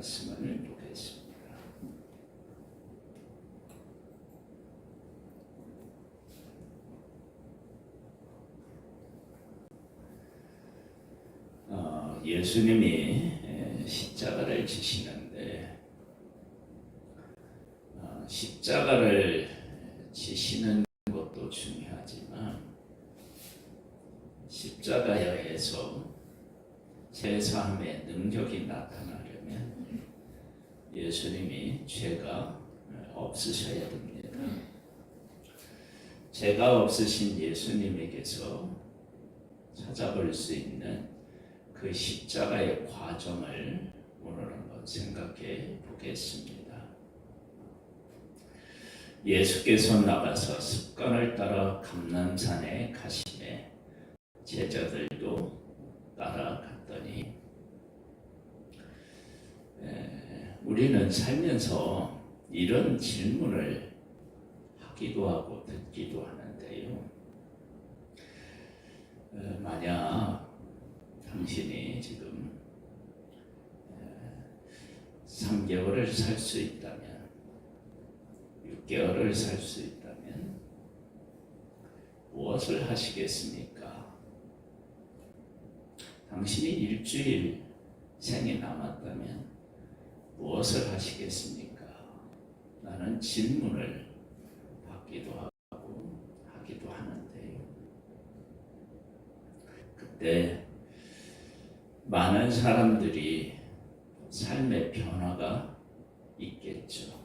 말씀을 보겠습니다. 예수님이 십자가를 지시는데 십자가를 지시는 것도 중요하지만 십자가에서 제사함의 능력이 나타나려면 예수님이 죄가 없으셔야 됩니다. 죄가 없으신 예수님에게서 찾아볼 수 있는 그 십자가의 과정을 오늘 한번 생각해 보겠습니다. 예수께서 나가서 습관을 따라 감람산에 가시매 제자들도 따라갔더니 우리는 살면서 이런 질문을 하기도 하고 듣기도 하는데요. 만약 당신이 지금 3개월을 살 수 있다면 6개월을 살 수 있다면 무엇을 하시겠습니까? 당신이 일주일 생이 남았다면 무엇을 하시겠습니까? 라는 질문을 받기도 하고 하기도 하는데요. 그때 많은 사람들이 삶의 변화가 있겠죠.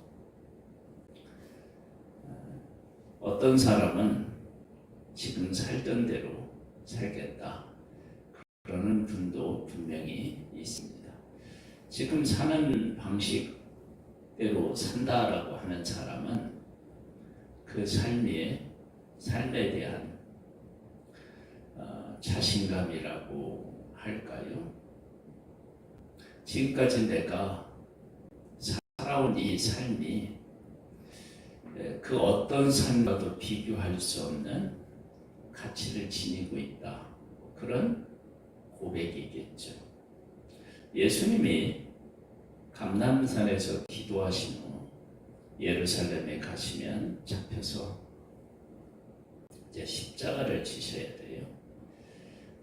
어떤 사람은 지금 살던 대로 살겠다 그러는 분도 분명히 있습니다. 지금 사는 방식대로 산다라고 하는 사람은 그 삶에 대한 자신감이라고 할까요? 지금까지 내가 살아온 이 삶이 그 어떤 삶과도 비교할 수 없는 가치를 지니고 있다. 그런 고백이겠죠. 예수님이 감람산에서 기도하신 후 예루살렘에 가시면 잡혀서 이제 십자가를 지셔야 돼요.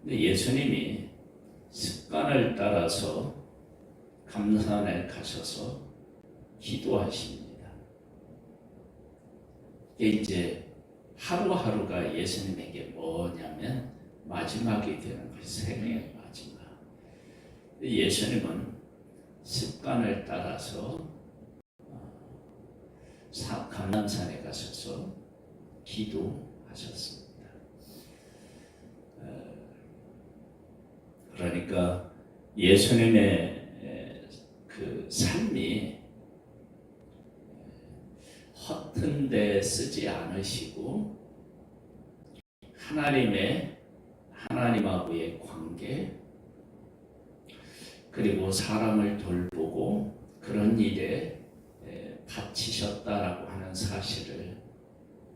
근데 예수님이 습관을 따라서 감람산에 가셔서 기도하십니다. 이게 이제 하루하루가 예수님에게 뭐냐면 마지막이 되는 거예요. 생애의 마지막. 예수님은 습관을 따라서 감람산에 가셔서 기도하셨습니다. 그러니까 예수님의 그 삶이 허튼 데 쓰지 않으시고 하나님하고의 관계 그리고 사람을 돌보고 그런 일에 바치셨다라고 하는 사실을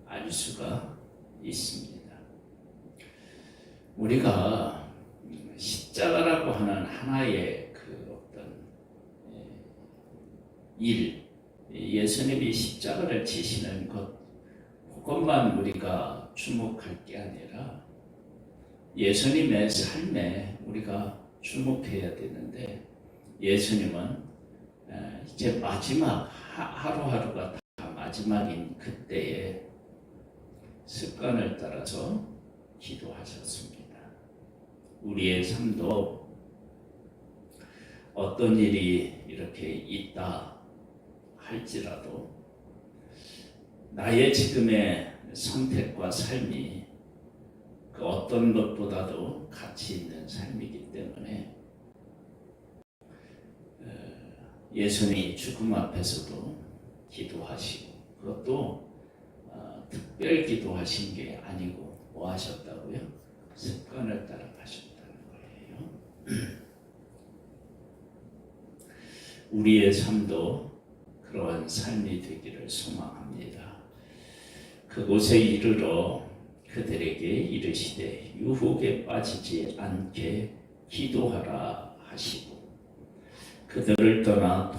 알 수가 있습니다. 우리가 십자가라고 하는 하나의 그 어떤 일 예수님이 십자가를 지시는 것 그것만 우리가 주목할 게 아니라 예수님의 삶에 우리가 주목해야 되는데 예수님은 이제 마지막 하루하루가 다 마지막인 그때에 습관을 따라서 기도하셨습니다. 우리의 삶도 어떤 일이 이렇게 있다 할지라도 나의 지금의 선택과 삶이 그 어떤 것보다도 가치 있는 삶이기 때문에 예수님이 죽음 앞에서도 기도하시고 그것도 특별 기도하신 게 아니고 뭐 하셨다고요? 습관을 따라 가셨다는 거예요. 우리의 삶도 그러한 삶이 되기를 소망합니다. 그곳에 이르러 그들에게 이르시되 유혹에 빠지지 않게 기도하라 하시고 그 그들을 떠나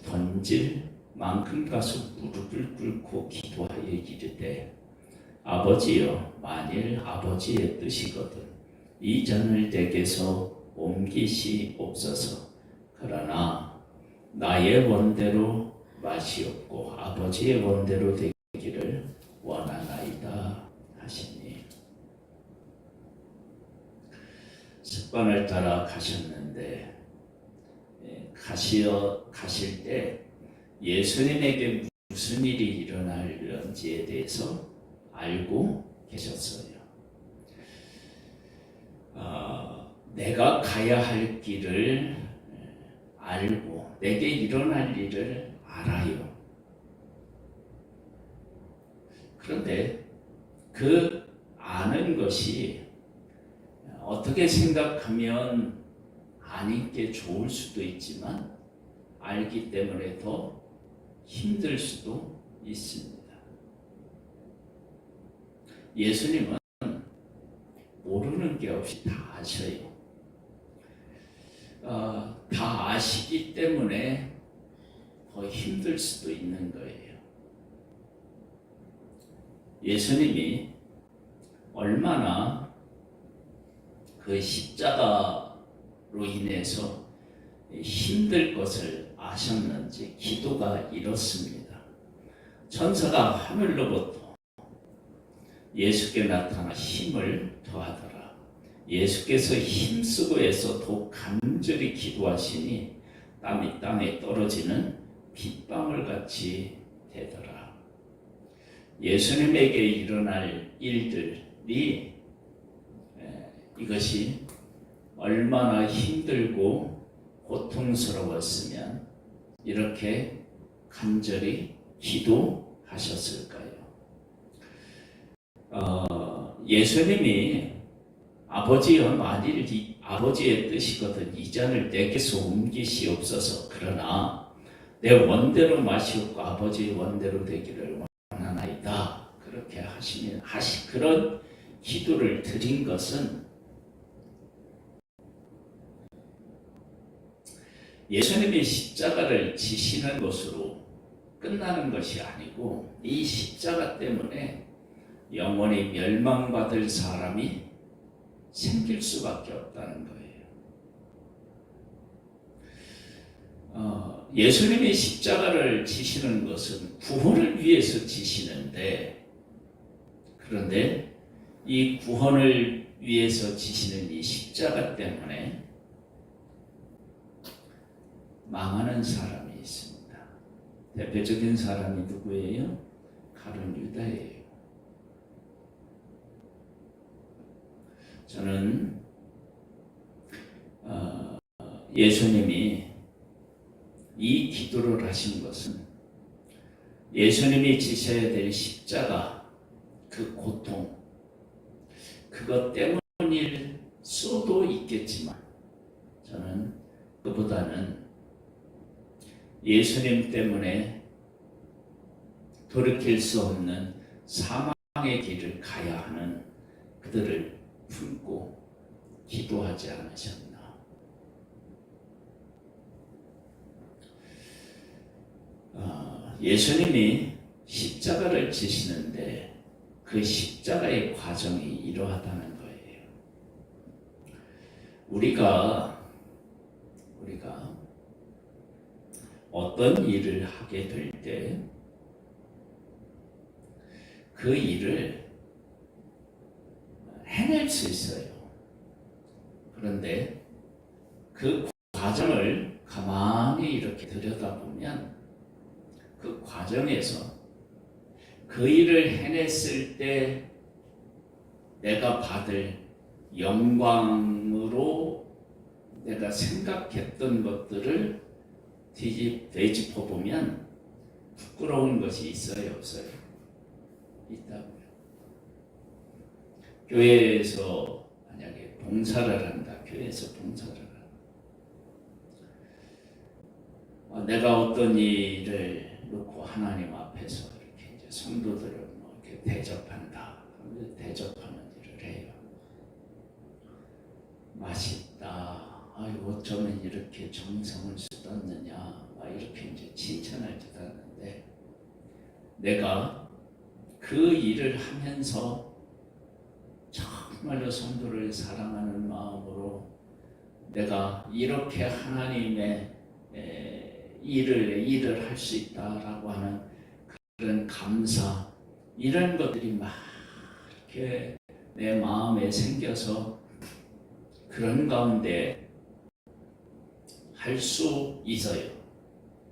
던질 만큼 가서 무릎을 꿇고 기도하여 이르되 아버지여, 만일 아버지의 뜻이거든 이 잔을 내게서 옮기시옵소서. 그러나 나의 원대로 마시옵고 아버지의 원대로 되기를 원하나이다 하시니, 습관을 따라 가셨는데 가실 때 예수님에게 무슨 일이 일어날는지에 대해서 알고 계셨어요. 내가 가야 할 길을 알고 내게 일어날 일을 알아요. 그런데 그 아는 것이 어떻게 생각하면 아닌 게 좋을 수도 있지만 알기 때문에 더 힘들 수도 있습니다. 예수님은 모르는 게 없이 다 아셔요. 다 아시기 때문에 더 힘들 수도 있는 거예요. 예수님이 얼마나 그 십자가로 인해서 힘들 것을 아셨는지 기도가 이렇습니다. 천사가 하늘로부터 예수께 나타나 힘을 더하더라. 예수께서 힘쓰고 애써 더욱 간절히 기도하시니 땀이 땅에 떨어지는 빗방울 같이 되더라. 예수님에게 일어날 일들이 이것이 얼마나 힘들고 고통스러웠으면 이렇게 간절히 기도하셨을까요? 예수님이 아버지여, 만일 아버지의 뜻이거든 이 잔을 내게서 옮기시옵소서. 그러나 내 원대로 마시옵고 아버지의 원대로 되기를 원하나이다. 그렇게 그런 기도를 드린 것은 예수님이 십자가를 지시는 것으로 끝나는 것이 아니고 이 십자가 때문에 영원히 멸망받을 사람이 생길 수밖에 없다는 거예요. 예수님이 십자가를 지시는 것은 구원을 위해서 지시는데, 그런데 이 구원을 위해서 지시는 이 십자가 때문에 망하는 사람이 있습니다. 대표적인 사람이 누구예요? 가룟 유다예요. 저는 예수님이 이 기도를 하신 것은 예수님이 지셔야 될 십자가, 그 고통, 그것 때문일 수도 있겠지만 저는 그보다는 예수님 때문에 돌이킬 수 없는 사망의 길을 가야 하는 그들을 품고 기도하지 않으셨나. 예수님이 십자가를 지시는데 그 십자가의 과정이 이러하다는 거예요. 우리가 어떤 일을 하게 될 때 그 일을 해낼 수 있어요. 그런데 그 과정을 가만히 이렇게 들여다보면 그 과정에서 그 일을 해냈을 때 내가 받을 영광으로 내가 생각했던 것들을 되짚어 보면 부끄러운 것이 있어요, 없어요? 있다고요. 교회에서 만약에 봉사를 한다. 교회에서 봉사를 한다. 내가 어떤 일을 놓고 하나님 앞에서 이렇게 이제 성도들을 이렇게 대접한다. 대접하는 일을 해요. 맛있다. 어쩌면 이렇게 정성을 쓰다 들었느냐, 막 이렇게 이제 칭찬을 받았는데, 내가 그 일을 하면서 정말로 성도를 사랑하는 마음으로 내가 이렇게 하나님의 일을 할 수 있다라고 하는 그런 감사, 이런 것들이 막 이렇게 내 마음에 생겨서 그런 가운데 할 수 있어요.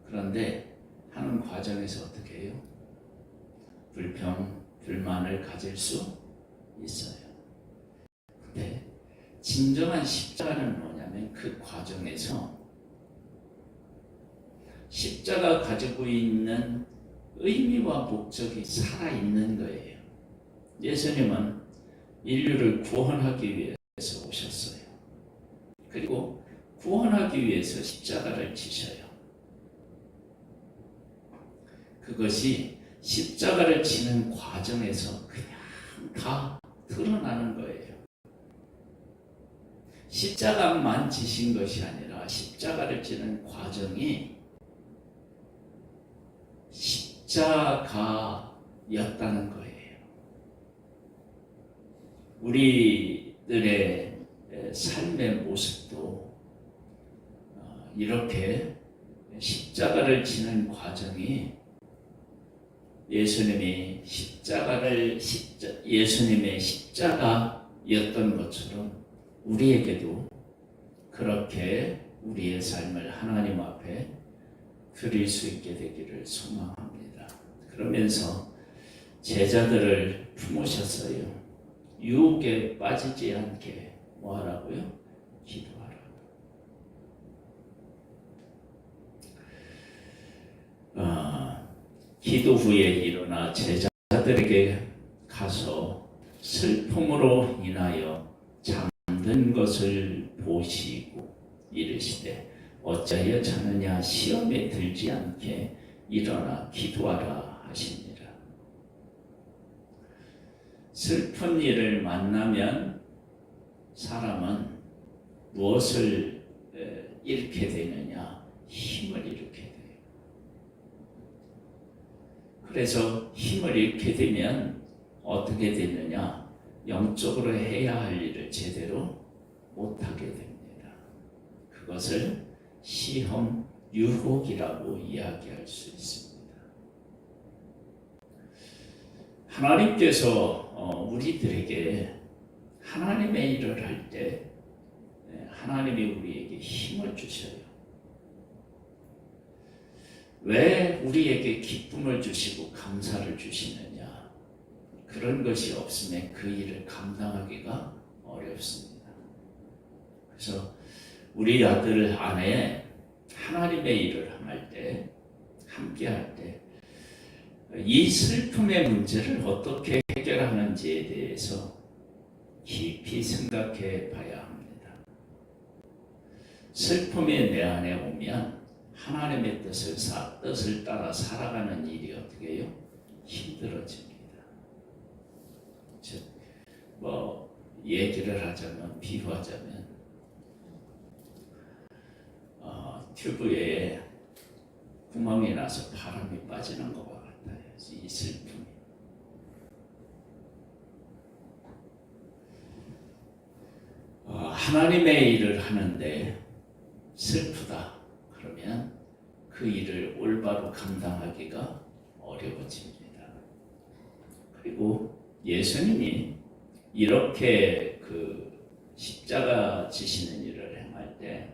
그런데 하는 과정에서 어떻게 해요? 불평, 불만을 가질 수 있어요. 근데 진정한 십자가는 뭐냐면 그 과정에서 십자가 가지고 있는 의미와 목적이 살아있는 거예요. 예수님은 인류를 구원하기 위해서 오셨어요. 그리고 구원하기 위해서 십자가를 지셔요. 그것이 십자가를 지는 과정에서 그냥 다 드러나는 거예요. 십자가만 지신 것이 아니라 십자가를 지는 과정이 십자가였다는 거예요. 우리들의 삶의 모습도 이렇게 십자가를 지는 과정이 예수님의 십자가였던 것처럼 우리에게도 그렇게 우리의 삶을 하나님 앞에 드릴 수 있게 되기를 소망합니다. 그러면서 제자들을 품으셨어요. 유혹에 빠지지 않게 뭐 하라고요? 기도하라. 기도 후에 일어나 제자들에게 가서 슬픔으로 인하여 잠든 것을 보시고 이르시되 어찌하여 자느냐, 시험에 들지 않게 일어나 기도하라 하시니라. 슬픈 일을 만나면 사람은 무엇을 잃게 되느냐? 힘을 잃게 돼요. 그래서 힘을 잃게 되면 어떻게 되느냐? 영적으로 해야 할 일을 제대로 못하게 됩니다. 그것을 시험, 유혹이라고 이야기할 수 있습니다. 하나님께서 우리들에게 하나님의 일을 할 때 하나님이 우리에게 힘을 주셔요. 왜 우리에게 기쁨을 주시고 감사를 주시느냐? 그런 것이 없으면 그 일을 감당하기가 어렵습니다. 그래서 우리 아들, 아내 하나님의 일을 할 때, 함께 할 때 이 슬픔의 문제를 어떻게 해결하는지에 대해서 깊이 생각해 봐야 합니다. 슬픔이 내 안에 오면 하나님의 뜻을 따라 살아가는 일이 어떻게 해요? 힘들어집니다. 즉, 얘기를 하자면, 비유하자면, 튜브에 구멍이 나서 바람이 빠지는 것과 같아요. 이 슬픔이. 하나님의 일을 하는데 슬프다. 그러면 그 일을 올바로 감당하기가 어려워집니다. 그리고 예수님이 이렇게 그 십자가 지시는 일을 행할 때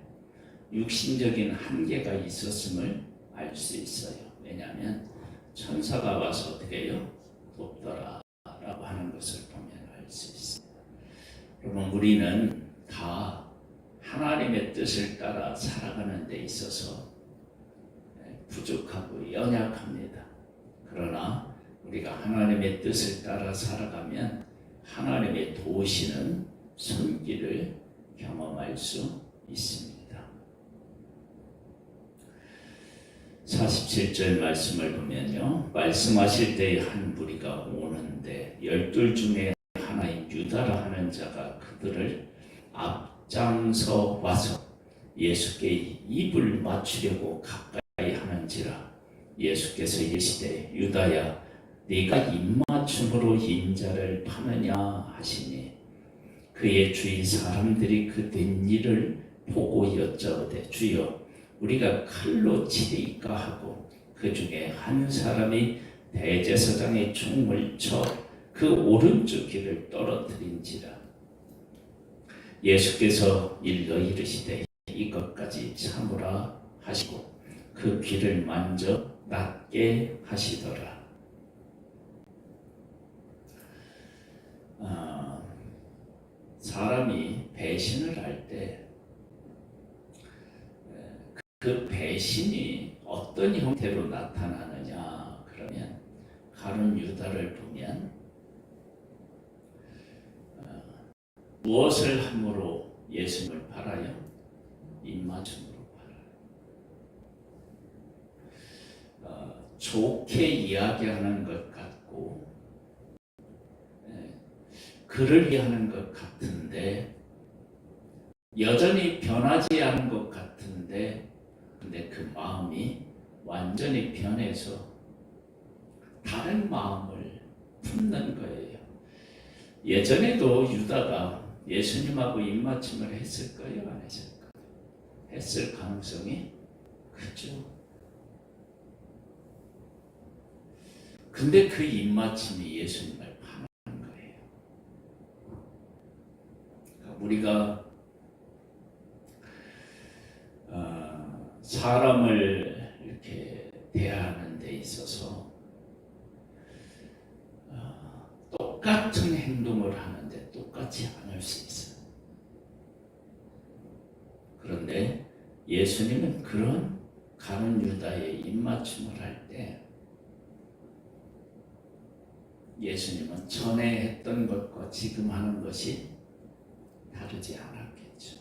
육신적인 한계가 있었음을 알 수 있어요. 왜냐하면 천사가 와서 어떻게 해요? 돕더라 라고 하는 것을 보면 알 수 있습니다. 그러면 우리는 다 하나님의 뜻을 따라 살아가는 데 있어서 부족하고 연약합니다. 그러나 우리가 하나님의 뜻을 따라 살아가면 하나님의 도우시는 손길을 경험할 수 있습니다. 47절 말씀을 보면요, 말씀하실 때에 한 무리가 오는데 12 중에 하나인 유다라 하는 자가 그들을 앞장서 와서 예수께 입을 맞추려고 가까이 하는지라 예수께서 이르시되 유다야 네가 입맞춤으로 인자를 파느냐 하시니 그의 주위 사람들이 그 된 일을 보고 여짜오되 주여 우리가 칼로 치리까 하고 그 중에 한 사람이 대제사장의 총을 쳐 그 오른쪽 귀를 떨어뜨린지라 예수께서 일러 이르시되 이것까지 참으라 하시고 그 귀를 만져 낫게 하시더라. 사람이 배신을 할 때 그 배신이 어떤 형태로 나타나느냐 그러면 가룟 유다를 보면 무엇을 함으로 예수님을 팔아요? 입맞춤으로 팔아요. 좋게 이야기하는 것 같고 그를 위하는 것 같은데 여전히 변하지 않은 것 같은데 근데 그 마음이 완전히 변해서 다른 마음을 품는 거예요. 예전에도 유다가 예수님하고 입맞춤을 했을까요? 안 했을까요? 했을 가능성이 크죠. 근데 그 입맞춤이 예수님을 파는 거예요. 그러니까 우리가 사람을 이렇게 대하는 데 있어서 똑같은 행동을 하는데 똑같지 않을 수 있어요. 그런데 예수님은 그런 가룟 유다의 입맞춤을 할 때 예수님은 전에 했던 것과 지금 하는 것이 다르지 않았겠죠.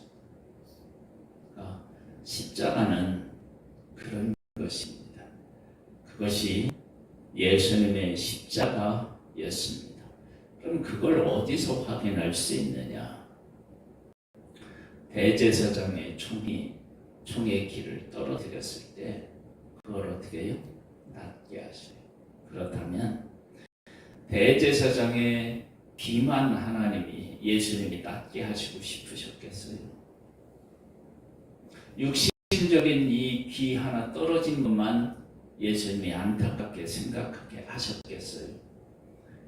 그러니까 십자가는 그런 것입니다. 그것이 예수님의 십자가였습니다. 그럼 그걸 어디서 확인할 수 있느냐? 대제사장의 총의 귀를 떨어뜨렸을 때 그걸 어떻게 해요? 낫게 하셔요. 그렇다면 대제사장의 귀만 하나님이 예수님이 낫게 하시고 싶으셨겠어요? 육신적인 이 귀 하나 떨어진 것만 예수님이 안타깝게 생각하게 하셨겠어요?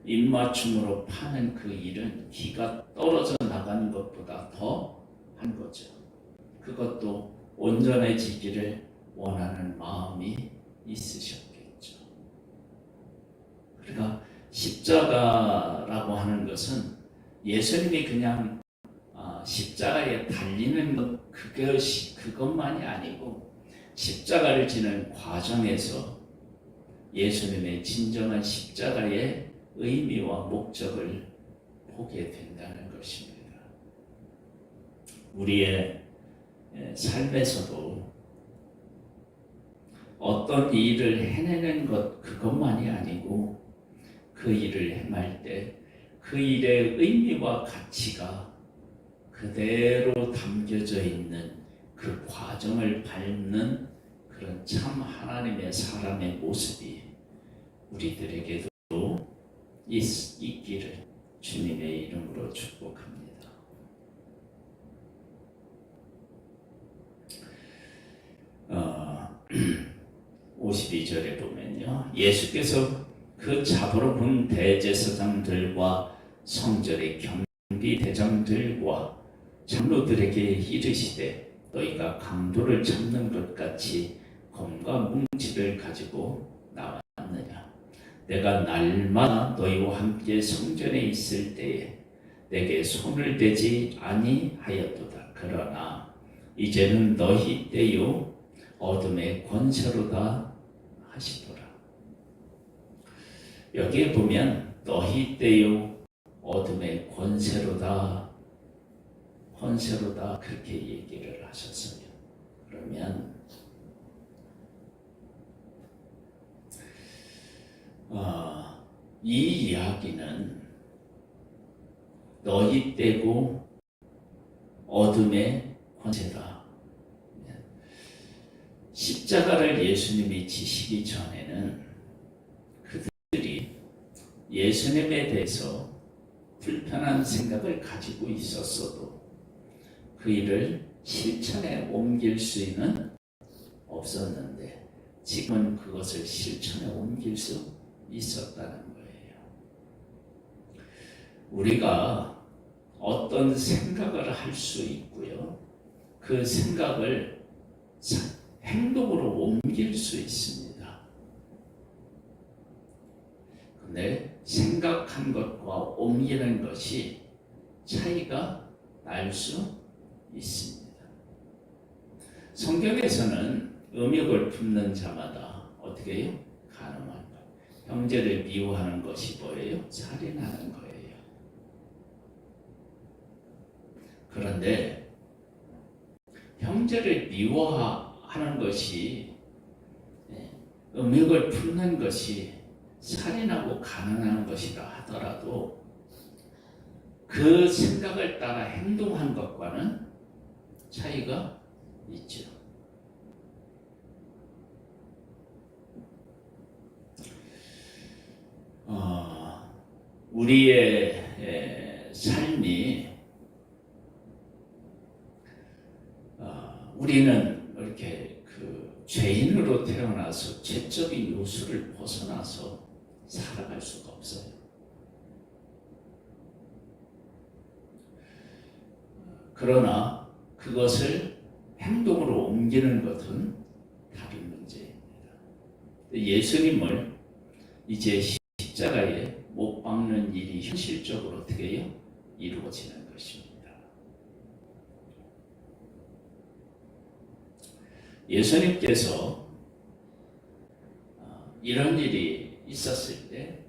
입맞춤으로 파는 그 일은 귀가 떨어져 나가는 것보다 더 한 거죠. 그것도 온전해지기를 원하는 마음이 있으셨겠죠. 그러니까 십자가라고 하는 것은 예수님이 그냥 십자가에 달리는 것 그것만이 아니고 십자가를 지는 과정에서 예수님의 진정한 십자가의 의미와 목적을 보게 된다는 것입니다. 우리의 삶에서도 어떤 일을 해내는 것 그것만이 아니고 그 일을 행할 때 그 일의 의미와 가치가 그대로 담겨져 있는 그 과정을 밟는 그런 참 하나님의 사람의 모습이 우리들에게도 있기를 주님의 이름으로 축복합니다. 52절에 보면요, 예수께서 그 잡으러 본 대제사장들과 성전의 경비대장들과 장로들에게 이르시되 너희가 강도를 잡는 것 같이 검과 뭉치를 가지고 나왔느냐? 내가 날마다 너희와 함께 성전에 있을 때에 내게 손을 대지 아니하였도다. 그러나 이제는 너희 때요 어둠의 권세로다 하시더라. 여기에 보면 너희 때요 어둠의 권세로다 그렇게 얘기를 하셨어요. 그러면 이 이야기는 너희 때고 어둠의 권세다 십자가를 예수님이 지시기 전에는 그들이 예수님에 대해서 불편한 생각을 가지고 있었어도 그 일을 실천에 옮길 수는 없었는데 지금은 그것을 실천에 옮길 수 있었다는 거예요. 우리가 어떤 생각을 할 수 있고요. 그 생각을 행동으로 옮길 수 있습니다. 근데 생각한 것과 옮기는 것이 차이가 날 수 있습니다. 성경에서는 음욕을 품는 자마다 어떻게 해요? 가늠한 것. 형제를 미워하는 것이 뭐예요? 살인하는 거예요. 그런데 형제를 미워하는 것이 음욕을 품는 것이 살인하고 가늠하는 것이라 하더라도 그 생각을 따라 행동한 것과는 차이가 있죠. 우리의 삶이 우리는 이렇게 그 죄인으로 태어나서 죄적인 요소를 벗어나서 살아갈 수가 없어요. 그러나 그것을 행동으로 옮기는 것은 다른 문제입니다. 예수님을 이제 십자가에 못 박는 일이 현실적으로 어떻게 해요? 이루어지는 것입니다. 예수님께서 이런 일이 있을 때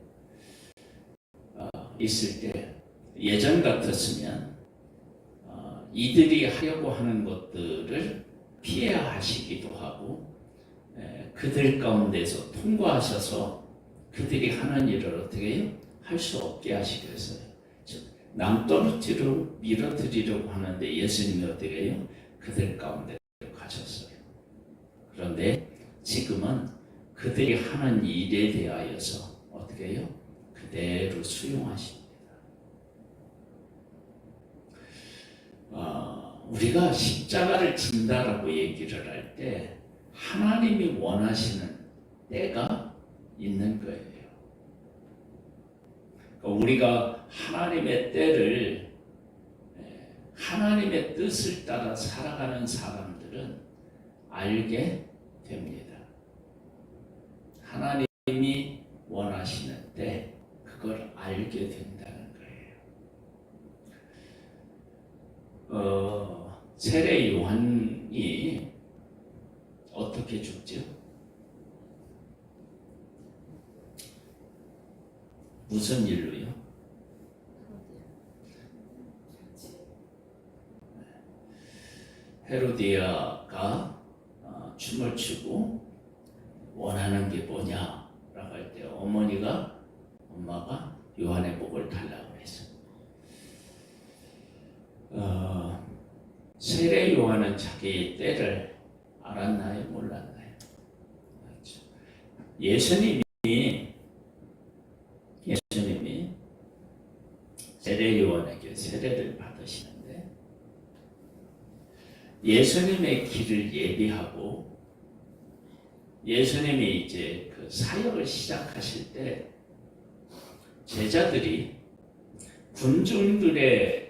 예전 같았으면 이들이 하려고 하는 것들을 피해야 하시기도 하고 그들 가운데서 통과하셔서 그들이 하는 일을 어떻게 해요? 할 수 없게 하시기 위해서요. 남떨어지로 밀어드리려고 하는데 예수님이 어떻게 해요? 그들 가운데 가셨어요. 그런데 지금은 그들이 하는 일에 대하여서 어떻게 해요? 그대로 수용하십니다. 우리가 십자가를 진다라고 얘기를 할 때 하나님이 원하시는 때가 있는 거예요. 우리가 하나님의 때를 하나님의 뜻을 따라 살아가는 사람들은 알게 됩니다. 하나님이 원하시는 때 그걸 알게 된다는 거예요. 세례 요한이 어떻게 죽죠? 무슨 일로요? 헤로디아가 춤을 추고 원하는 게 뭐냐라고 할 때 엄마가 요한의 목을 달라고 해서 세례 요한은 자기의 때를 알았나요? 몰랐나요? 그렇죠. 예수님이 세례 요한에게 세례를 받으시는데 예수님의 길을 예비하고 예수님이 이제 그 사역을 시작하실 때 제자들이 군중들의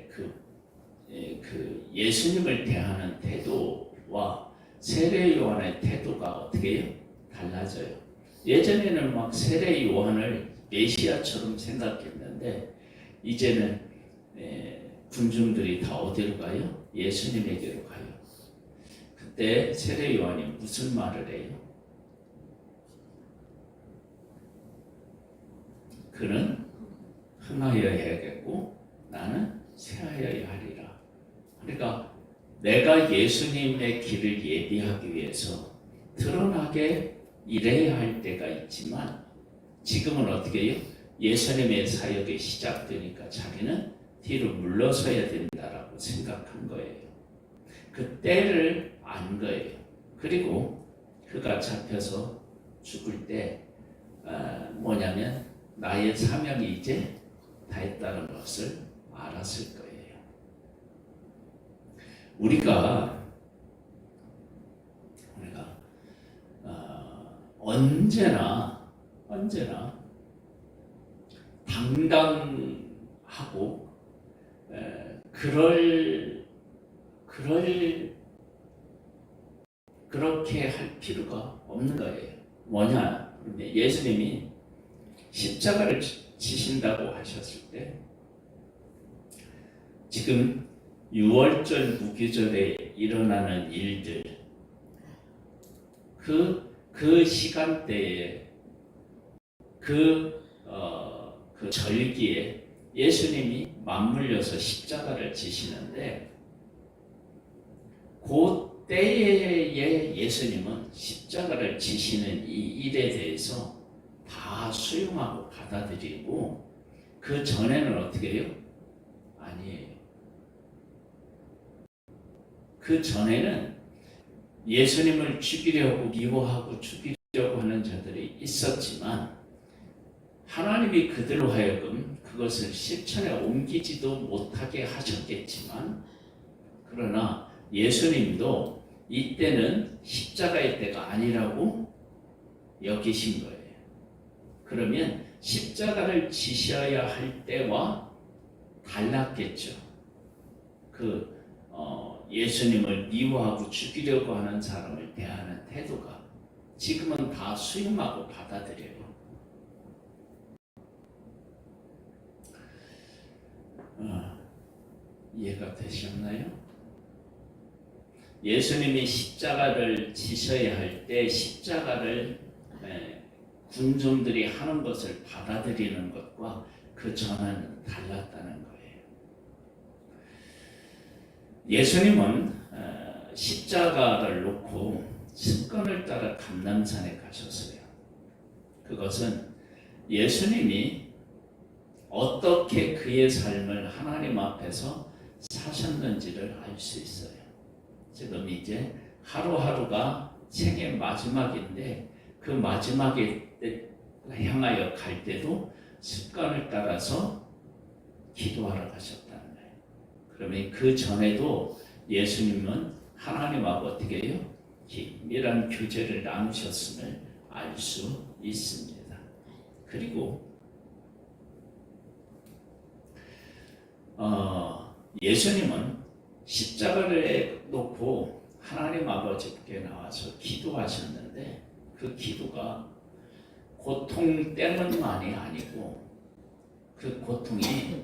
그 예수님을 대하는 태도와 세례 요한의 태도가 어떻게 해요? 달라져요. 예전에는 막 세례 요한을 메시아처럼 생각했는데 이제는 군중들이 다 어디로 가요? 예수님에게로 가요. 그때 세례 요한이 무슨 말을 해요? 그는 흥하여야 해야겠고 나는 쇠하여야 하리라. 그러니까 내가 예수님의 길을 예비하기 위해서 드러나게 일해야 할 때가 있지만 지금은 어떻게 해요? 예수님의 사역이 시작되니까 자기는 뒤로 물러서야 된다라고 생각한 거예요. 그 때를 안 거예요. 그리고 그가 잡혀서 죽을 때 뭐냐면 나의 사명이 이제 다했다는 것을 알았을 거예요. 우리가 언제나 당당하고 그렇게 할 필요가 없는 거예요. 뭐냐? 예수님이 십자가를 지신다고 하셨을 때 지금 6월절 무교절에 일어나는 일들 그 시간대에 그 절기에 예수님이 맞물려서 십자가를 지시는데 그 때에 예수님은 십자가를 지시는 이 일에 대해서 다 수용하고 받아들이고 그 전에는 어떻게 해요? 아니에요. 그 전에는 예수님을 죽이려고 미워하고 죽이려고 하는 자들이 있었지만 하나님이 그들로 하여금 그것을 실천에 옮기지도 못하게 하셨겠지만 그러나 예수님도 이때는 십자가의 때가 아니라고 여기신 거예요. 그러면 십자가를 지셔야 할 때와 달랐겠죠. 예수님을 미워하고 죽이려고 하는 사람을 대하는 태도가 지금은 다 수용하고 받아들여요. 이해가 되셨나요? 예수님이 십자가를 지셔야 할 때 십자가를 군중들이 하는 것을 받아들이는 것과 그 전에는 달랐다는 거예요. 예수님은 십자가를 놓고 습관을 따라 감람산에 가셨어요. 그것은 예수님이 어떻게 그의 삶을 하나님 앞에서 사셨는지를 알 수 있어요. 지금 이제 하루하루가 생의 마지막인데 그 마지막에 향하여 갈 때도 습관을 따라서 기도하러 가셨다는 거예요. 그러면 그 전에도 예수님은 하나님하고 어떻게 해요? 긴밀한 교제를 나누셨음을 알 수 있습니다. 그리고 예수님은 십자가를 놓고 하나님 아버지께 나와서 기도하셨는데 그 기도가 고통 때문만이 아니고 그 고통이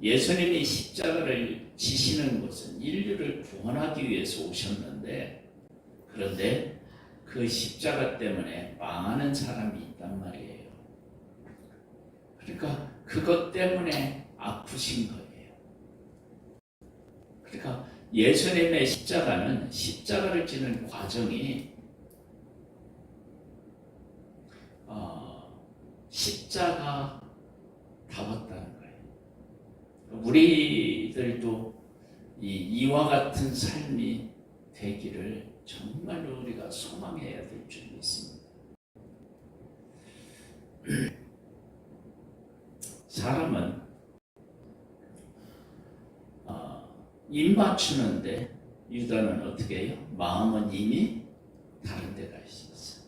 예수님이 십자가를 지시는 것은 인류를 구원하기 위해서 오셨는데 그런데 그 십자가 때문에 망하는 사람이 있단 말이에요. 그러니까 그것 때문에 아프신 거예요. 그러니까 예수님의 십자가는 십자가를 지는 과정이 십자가 다웠다는 거예요. 우리들도 이와 같은 삶이 되기를 정말로 우리가 소망해야 될 줄 믿습니다. 사람은 입 맞추는데 유다는 어떻게 해요? 마음은 이미 다른 데가 있었어요.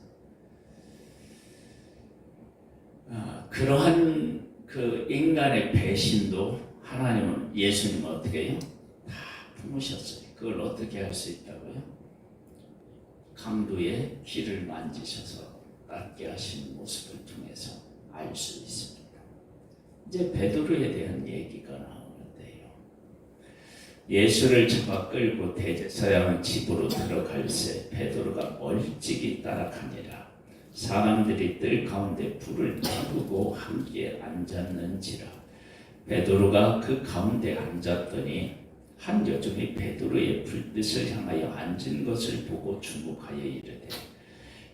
그러한 그 인간의 배신도 하나님은 예수님은 어떻게 해요? 다 품으셨어요. 그걸 어떻게 할 수 있다고요? 강도의 귀를 만지셔서 낫게 하시는 모습을 통해서 알 수 있습니다. 이제 베드로에 대한 얘기가 나오는데요. 예수를 잡아 끌고 대제사장 집으로 들어갈새 베드로가 멀찍이 따라가니라. 사람들이 뜰 가운데 불을 피우고 함께 앉았는지라. 베드로가 그 가운데 앉았더니 한 여종이 베드로의 불빛을 향하여 앉은 것을 보고 주목하여 이르되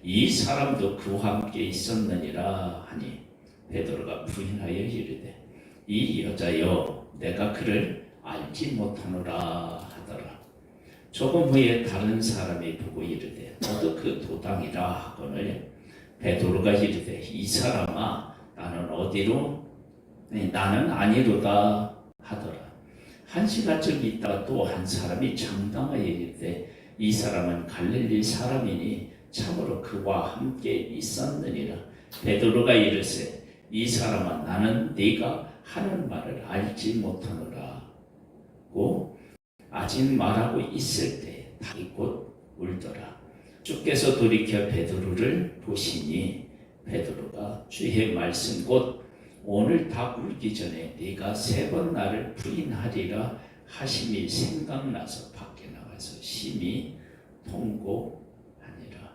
이 사람도 그와 함께 있었느니라 하니 베드로가 부인하여 이르되 이 여자여 내가 그를 알지 못하노라 하더라. 조금 후에 다른 사람이 보고 이르되 너도 그 도당이라 하거늘 베드로가 이르되 이 사람아 나는 어디로 나는 아니로다 하더라. 한 시간쯤 있다가 또 한 사람이 장담하여 이르되 이 사람은 갈릴리 사람이니 참으로 그와 함께 있었느니라. 베드로가 이르세 이 사람아 나는 네가 하는 말을 알지 못하노라고 아직 말하고 있을 때 닭이 곧 울더라. 주께서 돌이켜 베드로를 보시니 베드로가 주의 말씀 곧 오늘 닭 울기 전에 네가 3번 나를 부인하리라 하심이 생각나서 밖에 나가서 심히 통곡하니라.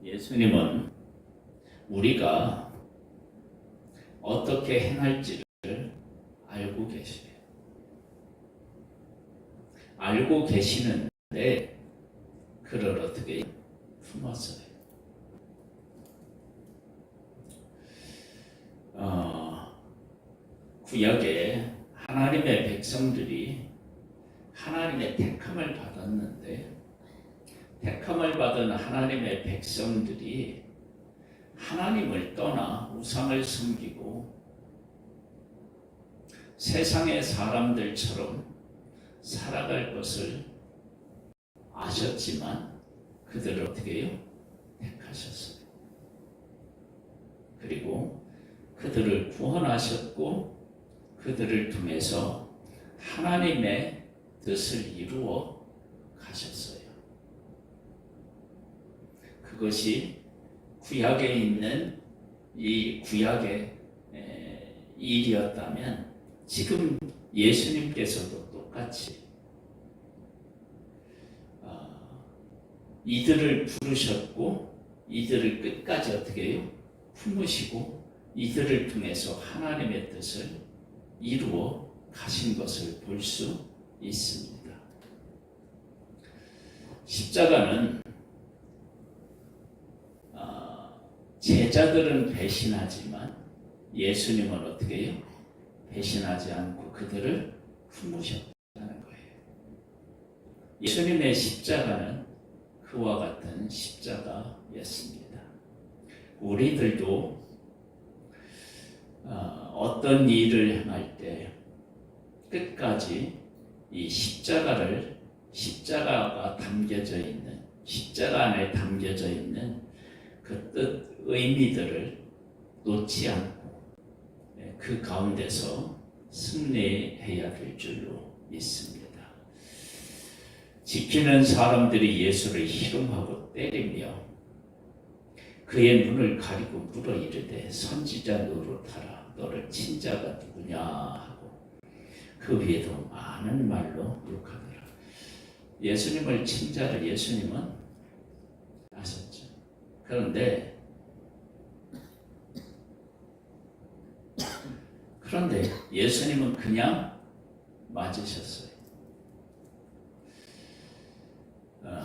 예수님은 우리가 어떻게 행할지를 알고 계세요. 알고 계시는데 그를 어떻게 품었어요. 구약에 하나님의 백성들이 하나님의 택함을 받았는데 택함을 받은 하나님의 백성들이 하나님을 떠나 우상을 섬기고 세상의 사람들처럼 살아갈 것을 아셨지만 그들을 어떻게 해요? 택하셨어요. 그리고 그들을 구원하셨고 그들을 통해서 하나님의 뜻을 이루어 가셨어요. 그것이 구약에 있는 이 구약의 일이었다면 지금 예수님께서도 똑같이 이들을 부르셨고 이들을 끝까지 어떻게 해요? 품으시고 이들을 통해서 하나님의 뜻을 이루어 가신 것을 볼 수 있습니다. 십자가는 제자들은 배신하지만 예수님은 어떻게 해요? 배신하지 않고 그들을 품으셨다는 거예요. 예수님의 십자가는 그와 같은 십자가였습니다. 우리들도 어떤 일을 행할 때 끝까지 이 십자가가 담겨져 있는 십자가 안에 담겨져 있는 그 뜻, 의미들을 놓지 않고 그 가운데서 승리해야 될 줄로 믿습니다. 지키는 사람들이 예수를 희롱하고 때리며 그의 눈을 가리고 물어 이르되 선지자 노릇하라 너를 친 자가 누구냐 하고 그 위에도 많은 말로 욕하더라. 예수님을 친 자를 예수님은 아셨죠. 그런데 예수님은 그냥 맞으셨어요.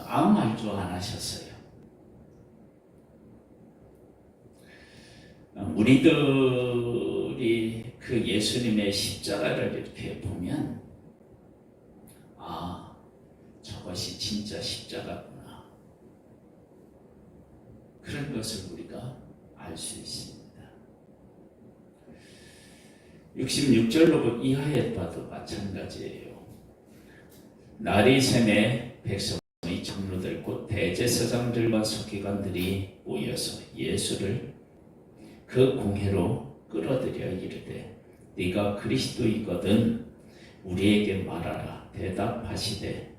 아무 말도 안 하셨어요. 우리들이 그 예수님의 십자가를 이렇게 보면 저것이 진짜 십자가구나. 그런 것을 우리가 알 수 있습니다. 66절로 이하에 봐도 마찬가지예요. 날이 새매 백성의 장로들 곧 대제사장들과 서기관들이 모여서 예수를 그 공회로 끌어들여 이르되 네가 그리스도이거든 우리에게 말하라. 대답하시되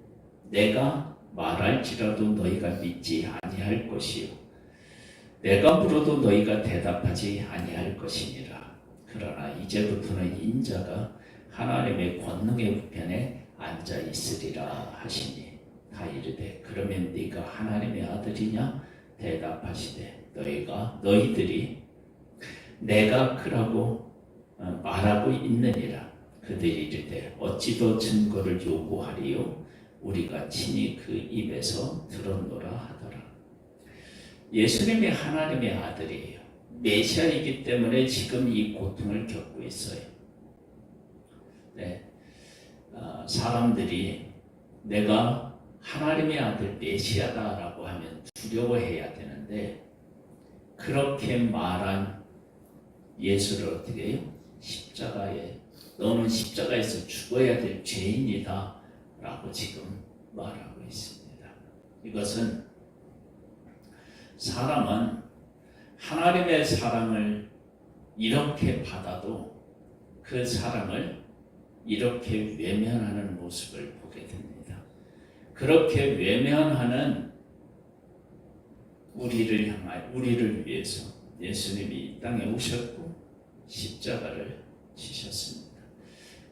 내가 말할지라도 너희가 믿지 아니할 것이요 내가 물어도 너희가 대답하지 아니할 것이니라. 그러나 이제부터는 인자가 하나님의 권능의 우편에 앉아 있으리라 하시니 다 이르되 그러면 네가 하나님의 아들이냐 대답하시되 너희들이 내가 그라고 말하고 있느니라. 그들이 이르되 어찌 더 증거를 요구하리요 우리가 친히 그 입에서 들었노라 하더라. 예수님이 하나님의 아들이에요. 메시아이기 때문에 지금 이 고통을 겪고 있어요. 네, 사람들이 내가 하나님의 아들 메시아다라고 하면 두려워해야 되는데 그렇게 말한 예수를 어떻게 해요? 너는 십자가에서 죽어야 될 죄인이다 라고 지금 말하고 있습니다. 이것은 사람은 하나님의 사랑을 이렇게 받아도 그 사랑을 이렇게 외면하는 모습을 보게 됩니다. 그렇게 외면하는 우리를 위해서 예수님이 이 땅에 오셨고 십자가를 지셨습니다.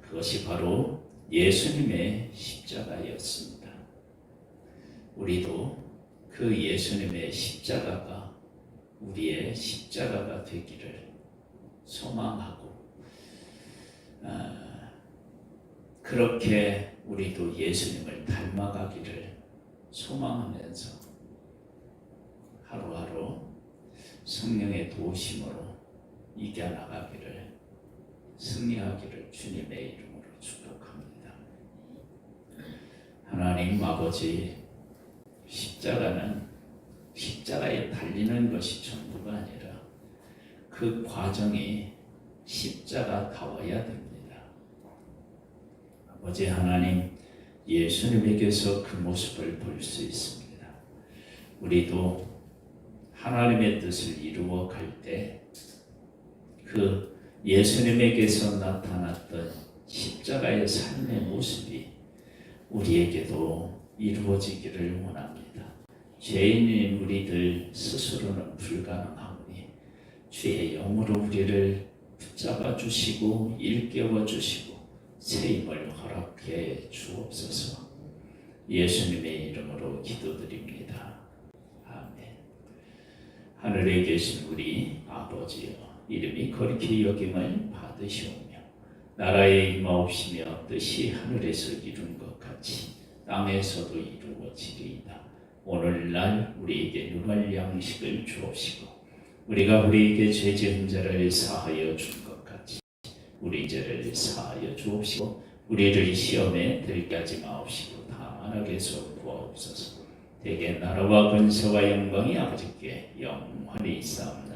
그것이 바로 예수님의 십자가였습니다. 우리도 그 예수님의 십자가가 우리의 십자가가 되기를 소망하고 그렇게 우리도 예수님을 닮아가기를 소망하면서 하루하루 성령의 도우심으로 이겨나가기를 승리하기를 주님의 이름으로 축복합니다. 하나님 아버지, 십자가에 달리는 것이 전부가 아니라 그 과정이 십자가다워야 됩니다. 아버지 하나님, 예수님에게서 그 모습을 볼 수 있습니다. 우리도 하나님의 뜻을 이루어 갈 때 그 예수님에게서 나타났던 십자가의 삶의 모습이 우리에게도 이루어지기를 원합니다. 죄인인 우리들 스스로는 불가능하오니 주의 영으로 우리를 붙잡아 주시고 일깨워 주시고 새 힘을 허락해 주옵소서. 예수님의 이름으로 기도드립니다. 아멘. 하늘에 계신 우리 아버지여, 이름이 거룩히 여김을 받으시오며 나라의 임하옵시며 뜻이 하늘에서 이룬 것 같이 땅에서도 이루어지리이다. 오늘날 우리에게 누할 양식을 주옵시고 우리가 우리에게 죄 지은 자를 사하여 준 것 같이 우리 죄를 사하여 주옵시고 우리를 시험에 들게 하지 마옵시고 다만 악에서 구하옵소서. 대개 나라와 권세와 영광이 아버지께 영원히 있사옵나이다.